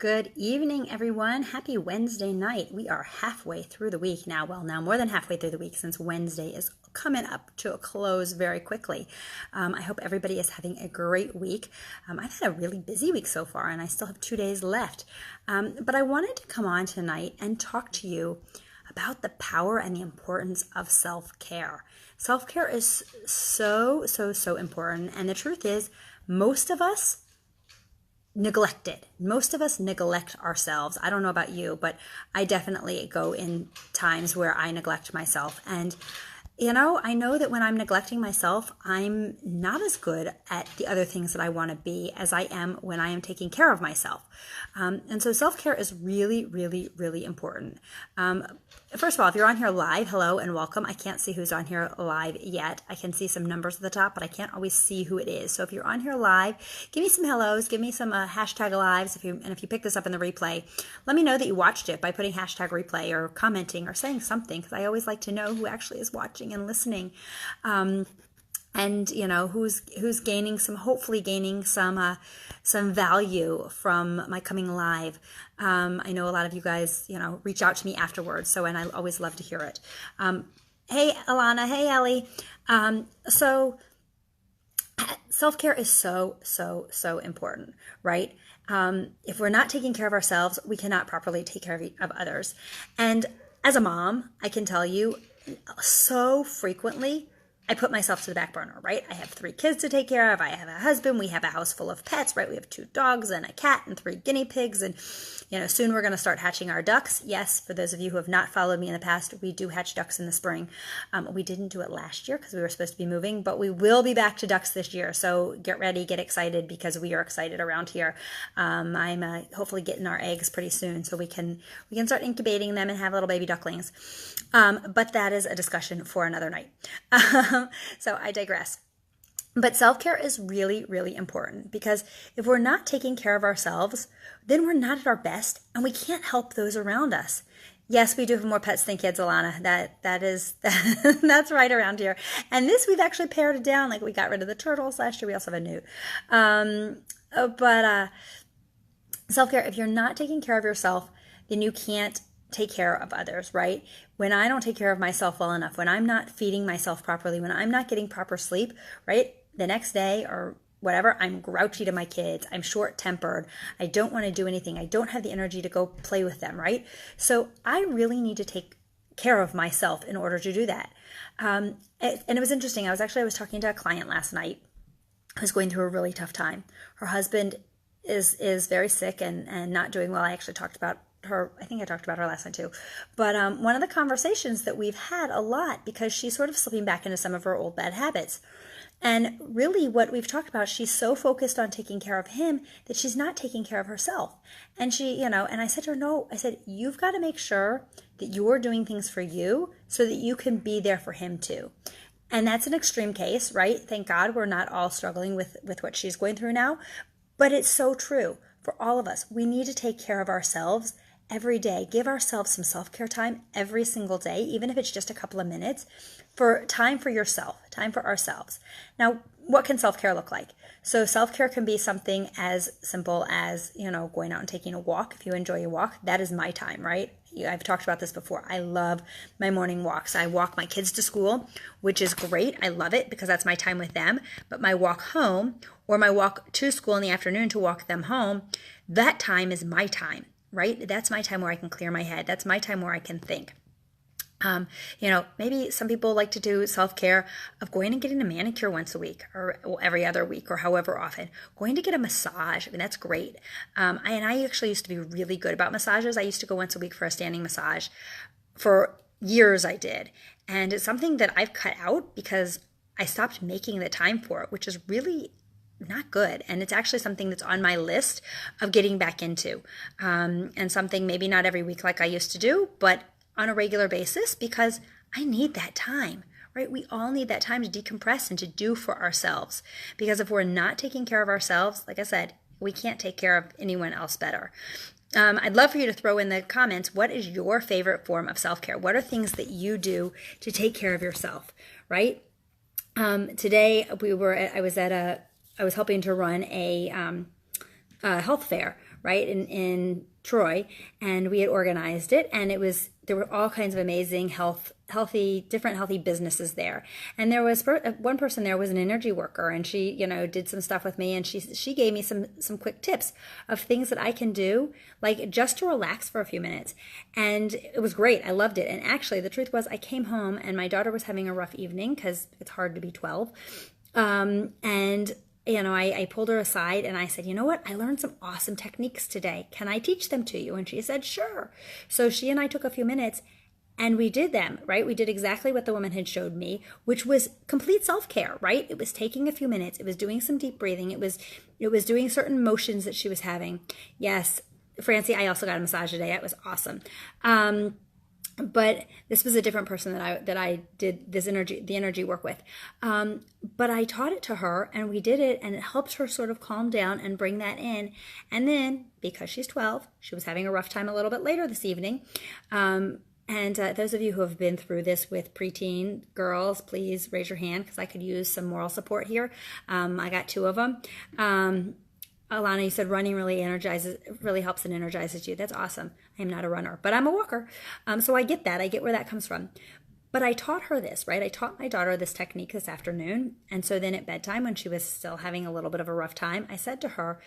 Good evening, everyone. Happy Wednesday night. We are halfway through the week now. Well, now more than halfway through the week since Wednesday is coming up to a close very quickly. I hope everybody is having a great week. I've had a really busy week so far, and I still have 2 days left. But I wanted to come on tonight and talk to you about the power and the importance of self-care. Self-care is so important. And the truth is, most of us neglect it. Most of us neglect ourselves. I don't know about you, but I definitely go in times where I neglect myself. And I know that when I'm neglecting myself, I'm not as good at the other things that I want to be as I am when I am taking care of myself. And so self-care is really important. First of all, if you're on here live, hello and welcome. I can't see who's on here live yet. I can see some numbers at the top, but I can't always see who it is. So if you're on here live, give me some hellos, give me some hashtag lives. If you pick this up in the replay, let me know that you watched it by putting hashtag replay or commenting or saying something, because I always like to know who actually is watching and listening. And who's gaining hopefully gaining some value from my coming live. I know a lot of you guys reach out to me afterwards, and I always love to hear it. Hey Alana, hey Ellie. So self-care is so important, right? If we're not taking care of ourselves, we cannot properly take care of others. And as a mom, I can tell you, so frequently I put myself to the back burner, right? I have 3 kids to take care of. I have a husband. We have a house full of pets, right? We have 2 dogs and a cat and 3 guinea pigs. And, soon we're going to start hatching our ducks. Yes, for those of you who have not followed me in the past, we do hatch ducks in the spring. We didn't do it last year because we were supposed to be moving, but we will be back to ducks this year. So get ready, get excited, because we are excited around here. I'm hopefully getting our eggs pretty soon so we can start incubating them and have little baby ducklings. But that is a discussion for another night. So I digress. But self-care is really important, because if we're not taking care of ourselves, then we're not at our best and we can't help those around us. Yes, we do have more pets than kids, Alana. That's right around here. And this, we've actually pared it down. Like, we got rid of the turtles last year. We also have a newt. Self-care, if you're not taking care of yourself, then you can't take care of others, right? When I don't take care of myself well enough, when I'm not feeding myself properly, when I'm not getting proper sleep, right? The next day or whatever, I'm grouchy to my kids. I'm short-tempered. I don't want to do anything. I don't have the energy to go play with them, right? So I really need to take care of myself in order to do that. And it was interesting. I was talking to a client last night who's going through a really tough time. Her husband is very sick and not doing well. I actually talked about her. I think I talked about her last night too. But one of the conversations that we've had a lot, because she's sort of slipping back into some of her old bad habits. And really what we've talked about, she's so focused on taking care of him that she's not taking care of herself. And she, and I said to her, no, I said, you've got to make sure that you're doing things for you so that you can be there for him too. And that's an extreme case, right? Thank God we're not all struggling with what she's going through now. But it's so true for all of us. We need to take care of ourselves every day. Give ourselves some self-care time every single day, even if it's just a couple of minutes, for time for yourself, time for ourselves. Now, what can self-care look like? So self-care can be something as simple as, going out and taking a walk. If you enjoy a walk, that is my time, right? I've talked about this before. I love my morning walks. I walk my kids to school, which is great. I love it because that's my time with them. But my walk home, or my walk to school in the afternoon to walk them home, that time is my time, right? That's my time where I can clear my head. That's my time where I can think. Maybe some people like to do self-care of going and getting a manicure once a week, or every other week, or however often. Going to get a massage. I mean, that's great. I actually used to be really good about massages. I used to go once a week for a standing massage. For years I did. And it's something that I've cut out because I stopped making the time for it, which is really not good. And it's actually something that's on my list of getting back into. And something maybe not every week like I used to do, but on a regular basis, because I need that time, right? We all need that time to decompress and to do for ourselves. Because if we're not taking care of ourselves, like I said, we can't take care of anyone else better. I'd love for you to throw in the comments, what is your favorite form of self-care? What are things that you do to take care of yourself, right? Today I was helping to run a health fair, right, in Troy, and we had organized it, and there were all kinds of amazing different healthy businesses there. And there was one person there was an energy worker, and she, did some stuff with me, and she gave me some quick tips of things that I can do, like just to relax for a few minutes. And it was great. I loved it. And actually, the truth was, I came home and my daughter was having a rough evening because it's hard to be 12. And I pulled her aside and I said, you know what? I learned some awesome techniques today. Can I teach them to you? And she said, sure. So she and I took a few minutes and we did them, right? We did exactly what the woman had showed me, which was complete self-care, right? It was taking a few minutes. It was doing some deep breathing. It was doing certain motions that she was having. Yes, Francie, I also got a massage today. It was awesome. But this was a different person that I did the energy work with. But I taught it to her and we did it, and it helped her sort of calm down and bring that in. And then, because she's 12, she was having a rough time a little bit later this evening. And those of you who have been through this with preteen girls, please raise your hand because I could use some moral support here. I got 2 of them. Alana, you said running really helps and energizes you. That's awesome. I am not a runner, but I'm a walker. So I get that. I get where that comes from. But I taught her this, right? I taught my daughter this technique this afternoon. And so then at bedtime, when she was still having a little bit of a rough time, I said to her,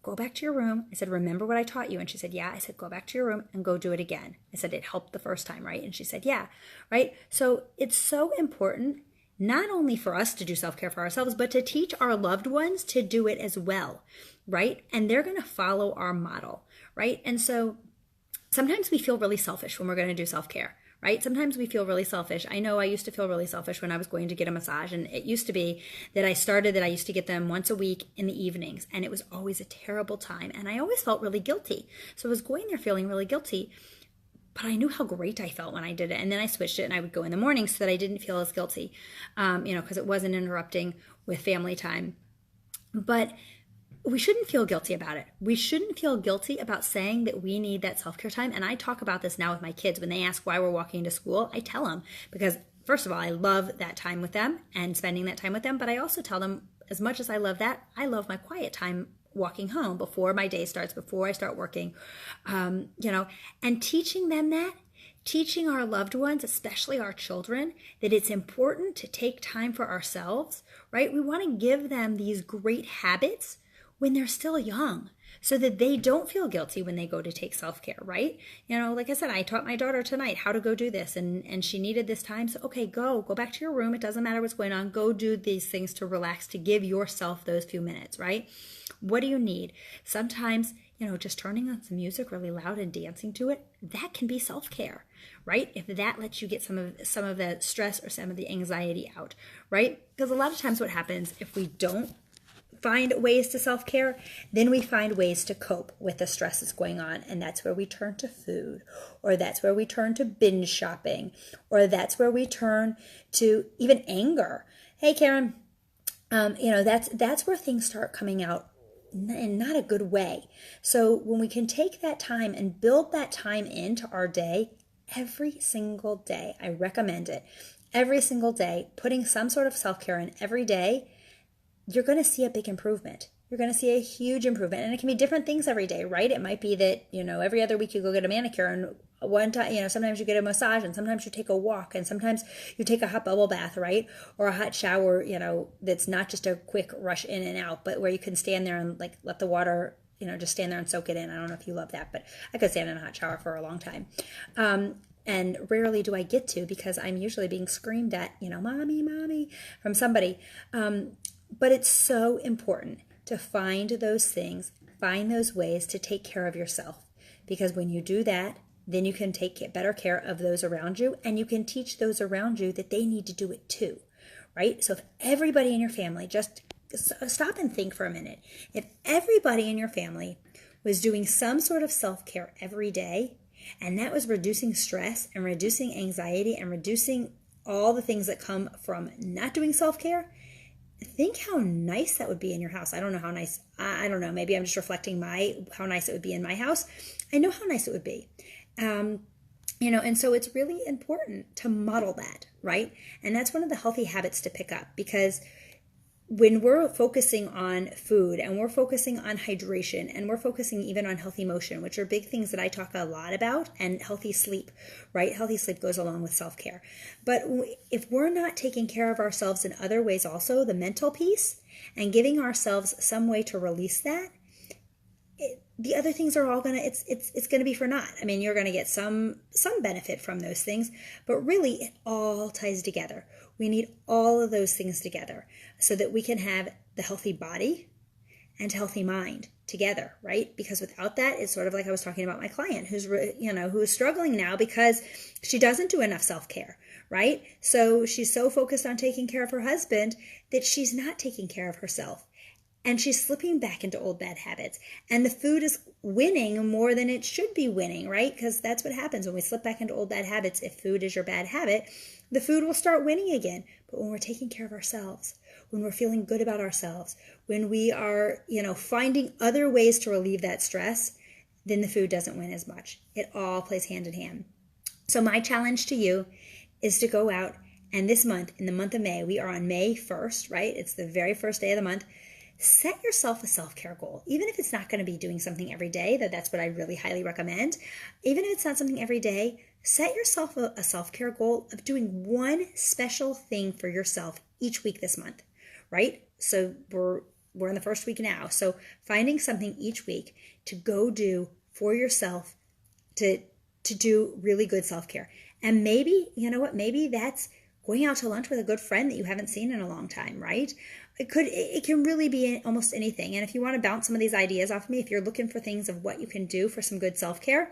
go back to your room. I said, remember what I taught you? And she said, yeah. I said, go back to your room and go do it again. I said, it helped the first time, right? And she said, yeah, right? So it's so important not only for us to do self-care for ourselves, but to teach our loved ones to do it as well, right? And they're going to follow our model, right? And so sometimes we feel really selfish when we're going to do self-care, right? Sometimes we feel really selfish. I know I used to feel really selfish when I was going to get a massage, and it used to be that I used to get them once a week in the evenings, and it was always a terrible time, and I always felt really guilty. So I was going there feeling really guilty. But I knew how great I felt when I did it. And then I switched it and I would go in the morning so that I didn't feel as guilty, because it wasn't interrupting with family time. But we shouldn't feel guilty about it. We shouldn't feel guilty about saying that we need that self-care time. And I talk about this now with my kids. When they ask why we're walking to school, I tell them because, first of all, I love that time with them and spending that time with them. But I also tell them, as much as I love that, I love my quiet time walking home before my day starts, before I start working, and teaching them that, teaching our loved ones, especially our children, that it's important to take time for ourselves, right? We want to give them these great habits when they're still young so that they don't feel guilty when they go to take self-care, right? Like I said, I taught my daughter tonight how to go do this, and she needed this time. So, okay, go back to your room. It doesn't matter what's going on. Go do these things to relax, to give yourself those few minutes, right? What do you need? Sometimes, just turning on some music really loud and dancing to it, that can be self-care, right? If that lets you get some of the stress or some of the anxiety out, right? Because a lot of times what happens if we don't find ways to self-care, then we find ways to cope with the stress that's going on. And that's where we turn to food, or that's where we turn to binge shopping, or that's where we turn to even anger. Hey, Karen, that's where things start coming out in not a good way. So when we can take that time and build that time into our day, every single day, I recommend it, every single day, putting some sort of self-care in every day, you're going to see a big improvement. You're going to see a huge improvement. And it can be different things every day, right? It might be that, every other week you go get a manicure, and one time, sometimes you get a massage, and sometimes you take a walk, and sometimes you take a hot bubble bath, right? Or a hot shower, that's not just a quick rush in and out, but where you can stand there and let the water, just stand there and soak it in. I don't know if you love that, but I could stand in a hot shower for a long time. And rarely do I get to, because I'm usually being screamed at, mommy, from somebody. But it's so important to find those things, find those ways to take care of yourself. Because when you do that, then you can take better care of those around you, and you can teach those around you that they need to do it too, right? So if everybody in your family, just stop and think for a minute. If everybody in your family was doing some sort of self-care every day, and that was reducing stress and reducing anxiety and reducing all the things that come from not doing self-care, think how nice that would be in your house. I don't know how nice, I don't know, maybe I'm just reflecting how nice it would be in my house. I know how nice it would be. And so it's really important to model that, right? And that's one of the healthy habits to pick up, because when we're focusing on food and we're focusing on hydration and we're focusing even on healthy motion, which are big things that I talk a lot about, and healthy sleep, right? Healthy sleep goes along with self-care. But if we're not taking care of ourselves in other ways also, the mental piece, and giving ourselves some way to release that, the other things are all gonna, it's gonna be for naught. I mean, you're gonna get some benefit from those things, but really it all ties together. We need all of those things together so that we can have the healthy body and healthy mind together, right? Because without that, it's sort of like I was talking about my client who is struggling now because she doesn't do enough self-care, right? So she's so focused on taking care of her husband that she's not taking care of herself. And she's slipping back into old bad habits. And the food is winning more than it should be winning, right? Because that's what happens when we slip back into old bad habits. If food is your bad habit, the food will start winning again. But when we're taking care of ourselves, when we're feeling good about ourselves, when we are, finding other ways to relieve that stress, then the food doesn't win as much. It all plays hand in hand. So my challenge to you is to go out, and this month, in the month of May, we are on May 1st, right? It's the very first day of the month. Set yourself a self-care goal. Even if it's not going to be doing something every day, that's what I really highly recommend. Even if it's not something every day, set yourself a self-care goal of doing one special thing for yourself each week this month, right? So we're in the first week now. So finding something each week to go do for yourself to do really good self-care. And maybe, maybe that's going out to lunch with a good friend that you haven't seen in a long time, right? It can really be almost anything. And if you want to bounce some of these ideas off me, if you're looking for things of what you can do for some good self-care,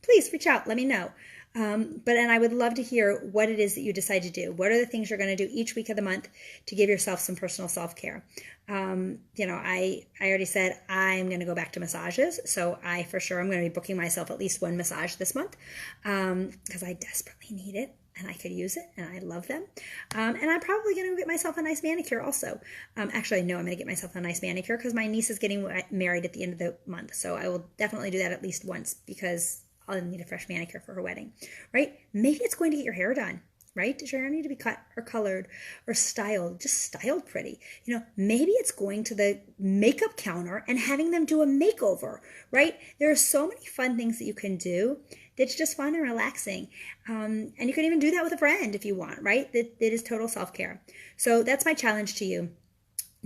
please reach out, let me know. And I would love to hear what it is that you decide to do. What are the things you're going to do each week of the month to give yourself some personal self-care? I already said I'm going to go back to massages. So I'm going to be booking myself at least one massage this month because I desperately need it. And I could use it, and I love them. And I'm probably going to get myself a nice manicure also. Actually, no, I'm going to get myself a nice manicure because my niece is getting married at the end of the month. So I will definitely do that at least once because I'll need a fresh manicure for her wedding, right? Maybe it's going to get your hair done, right? Does your hair need to be cut or colored or styled, just styled pretty? Maybe it's going to the makeup counter and having them do a makeover, right? There are so many fun things that you can do that's just fun and relaxing. And you can even do that with a friend if you want, right? That is total self-care. So that's my challenge to you.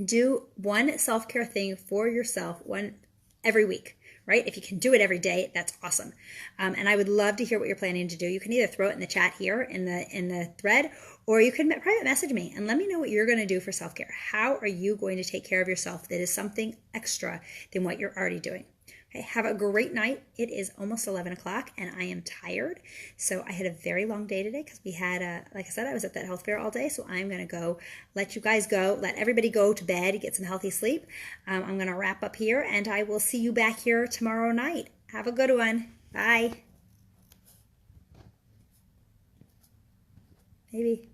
Do one self-care thing for yourself, one every week, right? If you can do it every day, that's awesome. And I would love to hear what you're planning to do. You can either throw it in the chat here in the thread, or you can private message me and let me know what you're going to do for self-care. How are you going to take care of yourself that is something extra than what you're already doing? Okay, have a great night. It is almost 11 o'clock and I am tired. So I had a very long day today because we had, like I said, I was at that health fair all day. So I'm going to go let you guys go, let everybody go to bed, get some healthy sleep. I'm going to wrap up here and I will see you back here tomorrow night. Have a good one. Bye. Maybe.